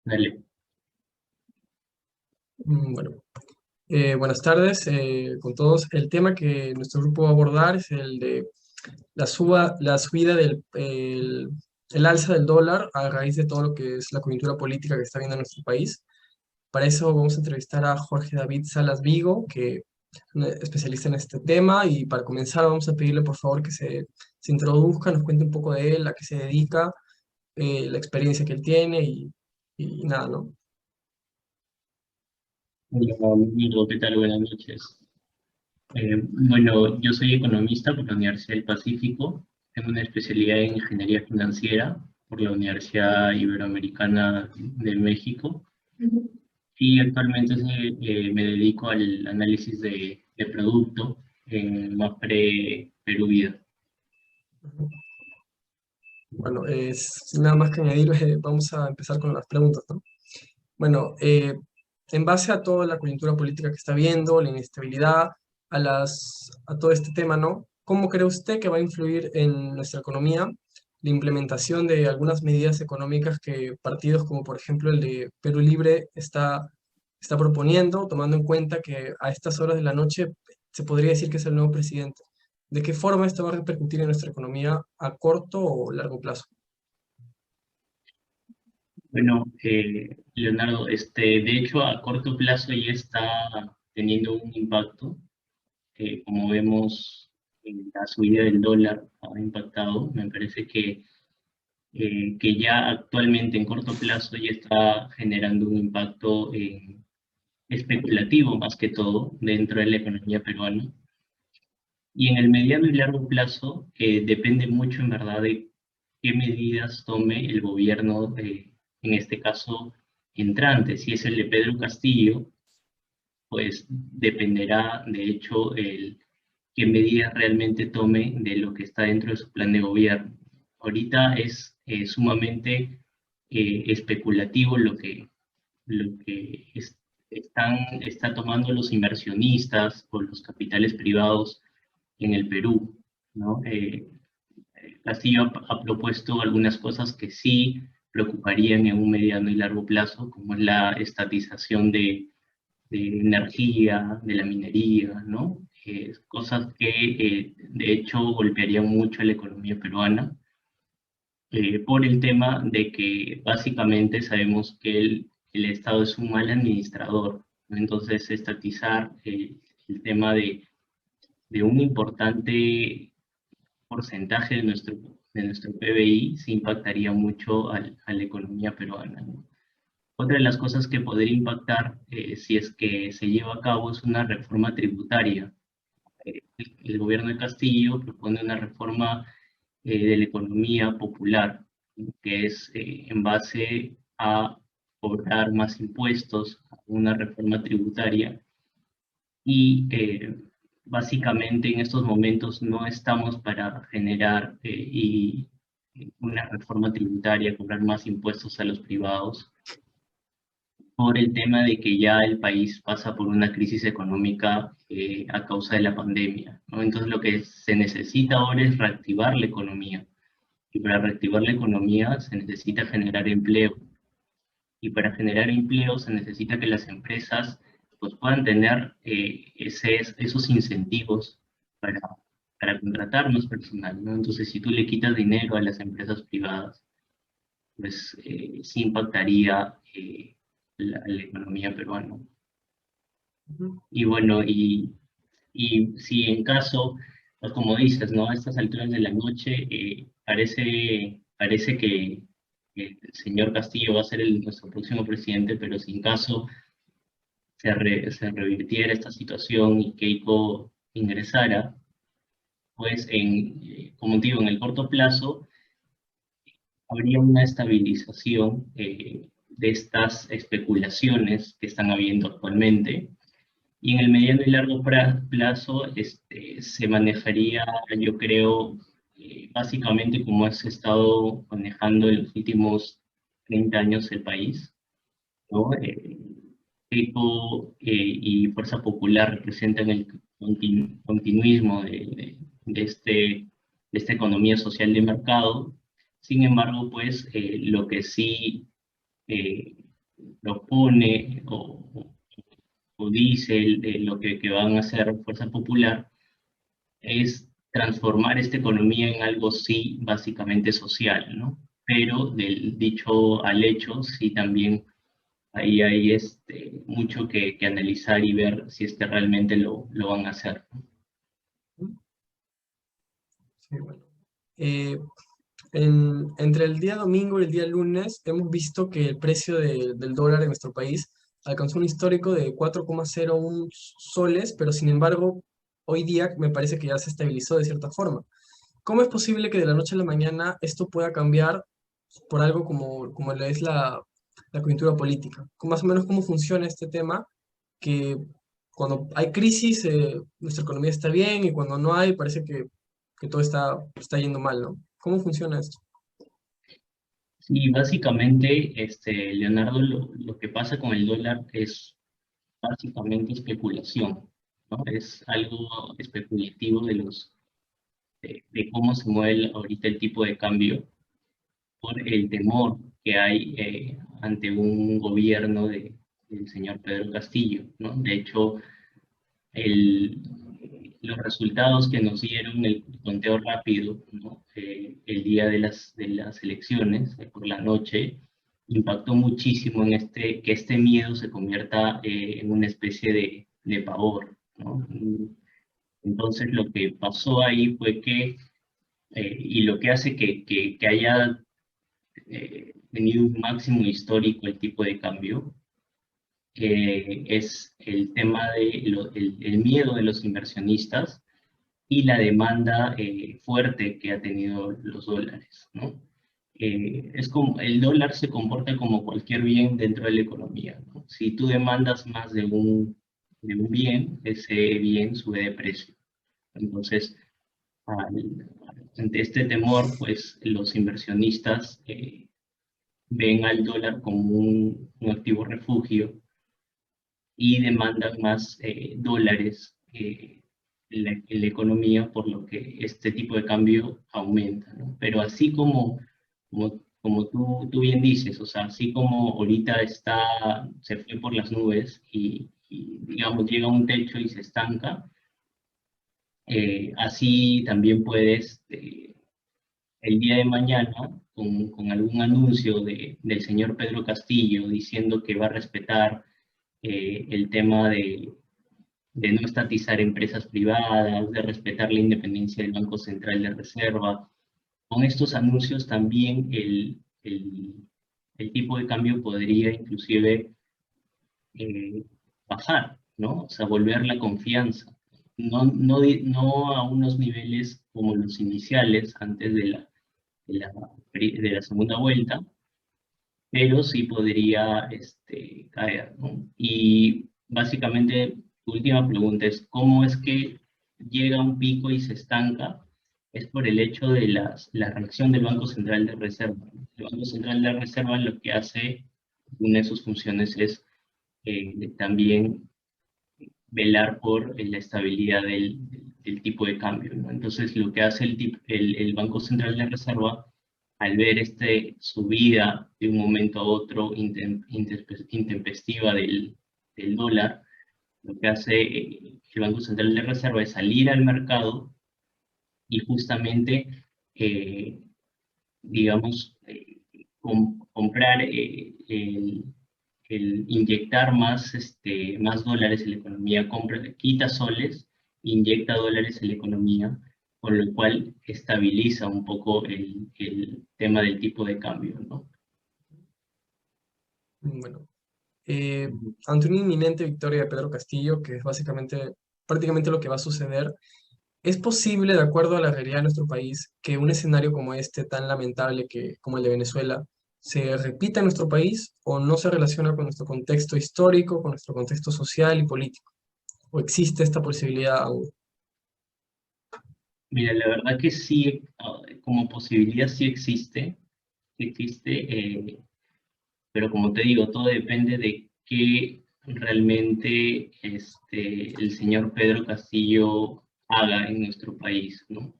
Dale. Bueno, buenas tardes con todos. El tema que nuestro grupo va a abordar es el de la subida el alza del dólar a raíz de todo lo que es la coyuntura política que está viendo en nuestro país. Para eso vamos a entrevistar a Jorge David Salas Vigo, que es un especialista en este tema, y para comenzar vamos a pedirle por favor que se introduzca, nos cuente un poco de él, a qué se dedica, la experiencia que él tiene y nada, ¿no? Hola, Domingo, ¿qué tal? Buenas noches. Bueno, yo soy economista por la Universidad del Pacífico. Tengo una especialidad en ingeniería financiera por la Universidad Iberoamericana de México. Y actualmente me dedico al análisis de producto en MAPRE Perú Vida. Bueno, sin nada más que añadir, vamos a empezar con las preguntas, ¿no? Bueno, en base a toda la coyuntura política que está viendo, la inestabilidad, a todo este tema, ¿no? ¿Cómo cree usted que va a influir en nuestra economía la implementación de algunas medidas económicas que partidos como por ejemplo el de Perú Libre está proponiendo, tomando en cuenta que a estas horas de la noche se podría decir que es el nuevo presidente? ¿De qué forma esto va a repercutir en nuestra economía a corto o largo plazo? Bueno, Leonardo, de hecho a corto plazo ya está teniendo un impacto. Como vemos, la subida del dólar ha impactado. Me parece que ya actualmente en corto plazo ya está generando un impacto especulativo más que todo dentro de la economía peruana. Y en el mediano y largo plazo depende mucho en verdad de qué medidas tome el gobierno, en este caso entrante. Si es el de Pedro Castillo, pues dependerá de hecho qué medidas realmente tome de lo que está dentro de su plan de gobierno. Ahorita es sumamente especulativo lo que está tomando los inversionistas o los capitales privados en el Perú, ¿no? Castillo ha propuesto algunas cosas que sí preocuparían en un mediano y largo plazo, como es la estatización de energía, de la minería, ¿no? Cosas que de hecho golpearían mucho a la economía peruana, por el tema de que básicamente sabemos que el Estado es un mal administrador, ¿no? Entonces estatizar el tema de un importante porcentaje de nuestro PBI sí impactaría mucho a la economía peruana, ¿no? Otra de las cosas que podría impactar, si es que se lleva a cabo, es una reforma tributaria. El gobierno de Castillo propone una reforma de la economía popular, ¿no? Que es en base a cobrar más impuestos, a una reforma tributaria. Y básicamente en estos momentos no estamos para generar una reforma tributaria, cobrar más impuestos a los privados por el tema de que ya el país pasa por una crisis económica a causa de la pandemia, ¿no? Entonces lo que se necesita ahora es reactivar la economía. Y para reactivar la economía se necesita generar empleo. Y para generar empleo se necesita que las empresas pues, puedan tener esos incentivos para, para contratar más personal, ¿no? Entonces, si tú le quitas dinero a las empresas privadas, pues sí impactaría la economía peruana. Ujú. Y bueno, y si en caso, pues como dices, ¿no? A estas alturas de la noche parece que el señor Castillo va a ser nuestro próximo presidente, pero si en caso se revirtiera esta situación y Keiko ingresara, pues como digo, en el corto plazo habría una estabilización de estas especulaciones que están habiendo actualmente. Y en el mediano y largo plazo se manejaría, yo creo, básicamente como ha estado manejando en los últimos 30 años el país, ¿no? ECO y Fuerza Popular representan el continuismo de esta economía social de mercado. Sin embargo, pues lo que sí propone o dice lo que van a hacer Fuerza Popular es transformar esta economía en algo sí básicamente social, ¿no? Pero del dicho al hecho sí también ahí hay mucho que analizar y ver si es que realmente lo van a hacer, ¿no? Sí, bueno. Eh, entre el día domingo y el día lunes hemos visto que el precio del dólar en nuestro país alcanzó un histórico de 4,01 soles, pero sin embargo, hoy día me parece que ya se estabilizó de cierta forma. ¿Cómo es posible que de la noche a la mañana esto pueda cambiar por algo como lo es la coyuntura política? Más o menos cómo funciona este tema, que cuando hay crisis nuestra economía está bien y cuando no hay parece que todo está yendo mal, ¿no? ¿Cómo funciona esto? Y básicamente, Leonardo, lo que pasa con el dólar es básicamente especulación, ¿no? Es algo especulativo de cómo se mueve ahorita el tipo de cambio por el temor que hay ante un gobierno del señor Pedro Castillo, ¿no? De hecho, el, los resultados que nos dieron el conteo rápido, ¿no? El día de las elecciones, por la noche, impactó muchísimo en que este miedo se convierta en una especie de pavor, ¿no? Entonces lo que pasó ahí fue y lo que hace que haya tenido un máximo histórico el tipo de cambio, es el tema el miedo de los inversionistas y la demanda fuerte que ha tenido los dólares, ¿no? Es como, el dólar se comporta como cualquier bien dentro de la economía, ¿no? Si tú demandas más de un bien, ese bien sube de precio. Entonces, ante este temor, pues los inversionistas ven al dólar como un activo refugio y demandan más dólares en la economía, por lo que este tipo de cambio aumenta, ¿no? Pero así como tú bien dices, o sea, así como ahorita se fue por las nubes y, digamos, llega a un techo y se estanca, así también puedes, el día de mañana, con algún anuncio del señor Pedro Castillo diciendo que va a respetar el tema de no estatizar empresas privadas, de respetar la independencia del Banco Central de Reserva. Con estos anuncios también el tipo de cambio podría inclusive eh, bajar, ¿no? O sea, volver la confianza. No a unos niveles como los iniciales antes de la segunda vuelta, pero sí podría caer, ¿no? Y básicamente, tu última pregunta es, ¿cómo es que llega a un pico y se estanca? Es por el hecho de la reacción del Banco Central de Reserva, ¿no? El Banco Central de Reserva lo que hace, una de sus funciones es también velar por la estabilidad del tipo de cambio, ¿no? Entonces, lo que hace el Banco Central de Reserva, al ver subida de un momento a otro intempestiva del dólar, lo que hace el Banco Central de Reserva es salir al mercado y justamente, eh, digamos, comprar el inyectar más dólares en la economía, quita soles, inyecta dólares en la economía, con lo cual estabiliza un poco el tema del tipo de cambio, ¿no? Bueno, ante una inminente victoria de Pedro Castillo, que es básicamente prácticamente lo que va a suceder, ¿es posible, de acuerdo a la realidad de nuestro país, que un escenario como este, tan lamentable como el de Venezuela, se repita en nuestro país o no se relaciona con nuestro contexto histórico, con nuestro contexto social y político? ¿O existe esta posibilidad aún? Mira, la verdad que sí, como posibilidad sí existe, pero como te digo, todo depende de qué realmente el señor Pedro Castillo haga en nuestro país, ¿no?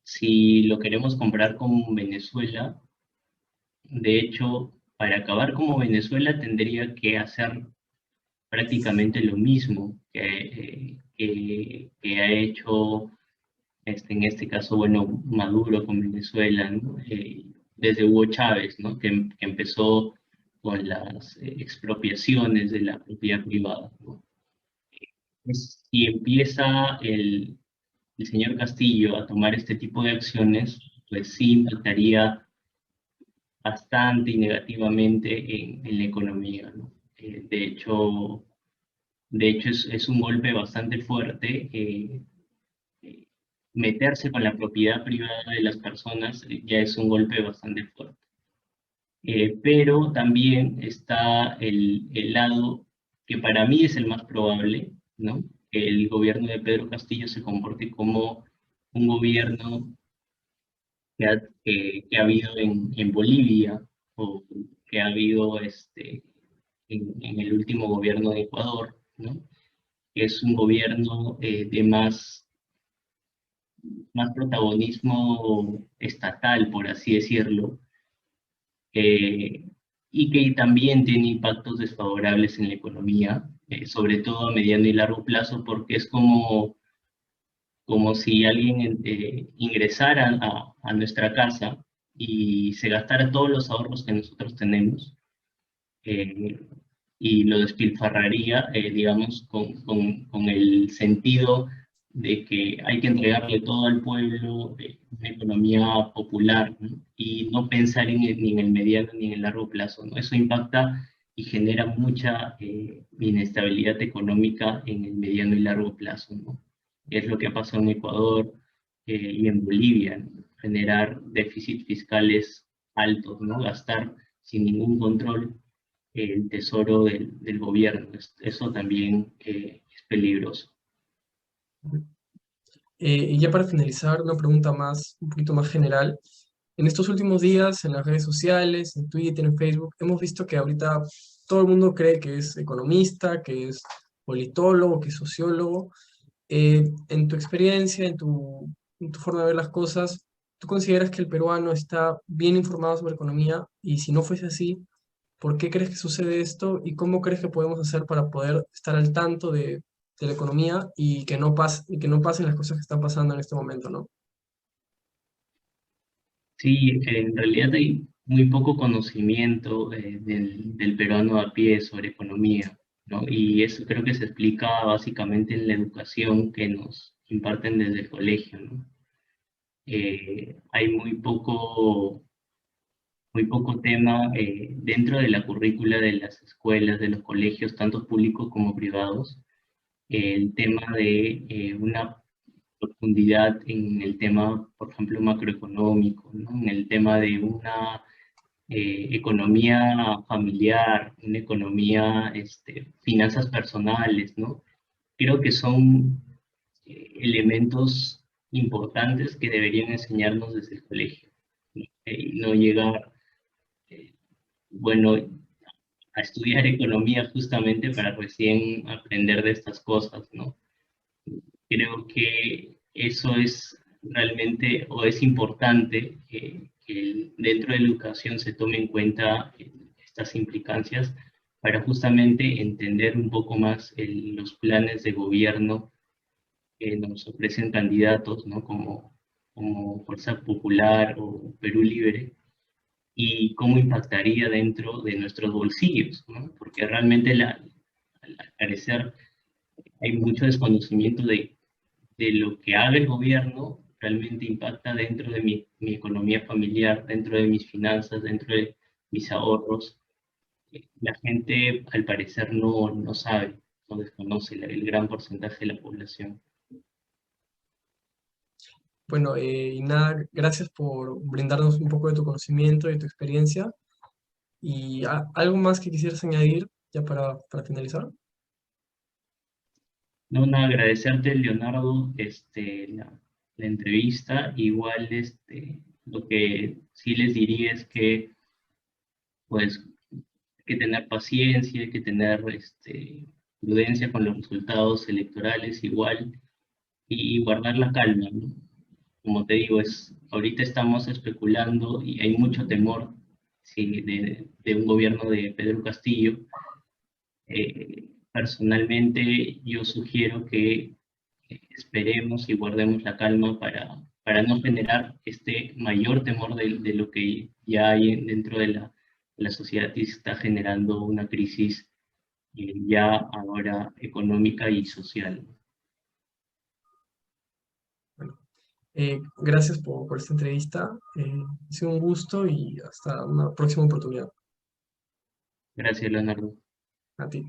Si lo queremos comparar con Venezuela, de hecho, para acabar como Venezuela tendría que hacer prácticamente lo mismo que ha hecho, en este caso, bueno, Maduro con Venezuela, ¿no? Desde Hugo Chávez, ¿no? Que empezó con las expropiaciones de la propiedad privada, ¿no? Si empieza el señor Castillo a tomar este tipo de acciones, pues sí impactaría bastante y negativamente en la economía, ¿no? De hecho es un golpe bastante fuerte. Meterse con la propiedad privada de las personas ya es un golpe bastante fuerte. Pero también está el lado que para mí es el más probable, ¿no? Que el gobierno de Pedro Castillo se comporte como un gobierno que ha habido en Bolivia o que ha habido en el último gobierno de Ecuador, ¿no? Que es un gobierno de más protagonismo estatal, por así decirlo, eh, y que también tiene impactos desfavorables en la economía, sobre todo a mediano y largo plazo, porque es como si alguien ingresara a nuestra casa y se gastara todos los ahorros que nosotros tenemos, eh, y lo despilfarraría, digamos, con el sentido de que hay que entregarle todo al pueblo, una economía popular, ¿no? Y no pensar ni en el mediano ni en el largo plazo, ¿no? Eso impacta y genera mucha inestabilidad económica en el mediano y largo plazo, ¿no? Es lo que ha pasado en Ecuador y en Bolivia, ¿no? Generar déficits fiscales altos, ¿no? Gastar sin ningún control el tesoro del gobierno. Eso también es peligroso. Y ya para finalizar, una pregunta más, un poquito más general. En estos últimos días, en las redes sociales, en Twitter, en Facebook, hemos visto que ahorita todo el mundo cree que es economista, que es politólogo, que es sociólogo. En tu experiencia, en tu forma de ver las cosas, ¿tú consideras que el peruano está bien informado sobre economía? Y si no fuese así, ¿por qué crees que sucede esto? ¿Y cómo crees que podemos hacer para poder estar al tanto de la economía y que no pasen las cosas que están pasando en este momento, ¿no? Sí, en realidad hay muy poco conocimiento del peruano a pie sobre economía, ¿no? Y eso creo que se explica básicamente en la educación que nos imparten desde el colegio, ¿no? Hay muy poco tema dentro de la currícula de las escuelas, de los colegios, tanto públicos como privados, el tema de una profundidad en el tema, por ejemplo, macroeconómico, ¿no? En el tema de una economía familiar, una economía, finanzas personales, ¿no? Creo que son elementos importantes que deberían enseñarnos desde el colegio, ¿no? Y no llegar, eh, bueno, a estudiar economía justamente para recién aprender de estas cosas, ¿no? Creo que eso es realmente, o es importante, que dentro de la educación se tome en cuenta estas implicancias para justamente entender un poco más los planes de gobierno que nos ofrecen candidatos, ¿no? Como Fuerza Popular o Perú Libre, y cómo impactaría dentro de nuestros bolsillos, ¿no? Porque realmente al parecer hay mucho desconocimiento de lo que haga el gobierno realmente impacta dentro de mi economía familiar, dentro de mis finanzas, dentro de mis ahorros. La gente al parecer no sabe, no desconoce el gran porcentaje de la población. Bueno, y nada, gracias por brindarnos un poco de tu conocimiento y de tu experiencia. ¿Y algo más que quisieras añadir ya para finalizar? No, nada, agradecerte, Leonardo, la entrevista. Igual, lo que sí les diría es que, pues, hay que tener paciencia, hay que tener, prudencia con los resultados electorales igual y guardar la calma, ¿no? Como te digo, ahorita estamos especulando y hay mucho temor sí, de un gobierno de Pedro Castillo. Personalmente, yo sugiero que esperemos y guardemos la calma para no generar este mayor temor de lo que ya hay dentro de la sociedad y se está generando una crisis ya ahora económica y social. Bueno, gracias por esta entrevista. Ha sido un gusto y hasta una próxima oportunidad. Gracias, Leonardo. A ti.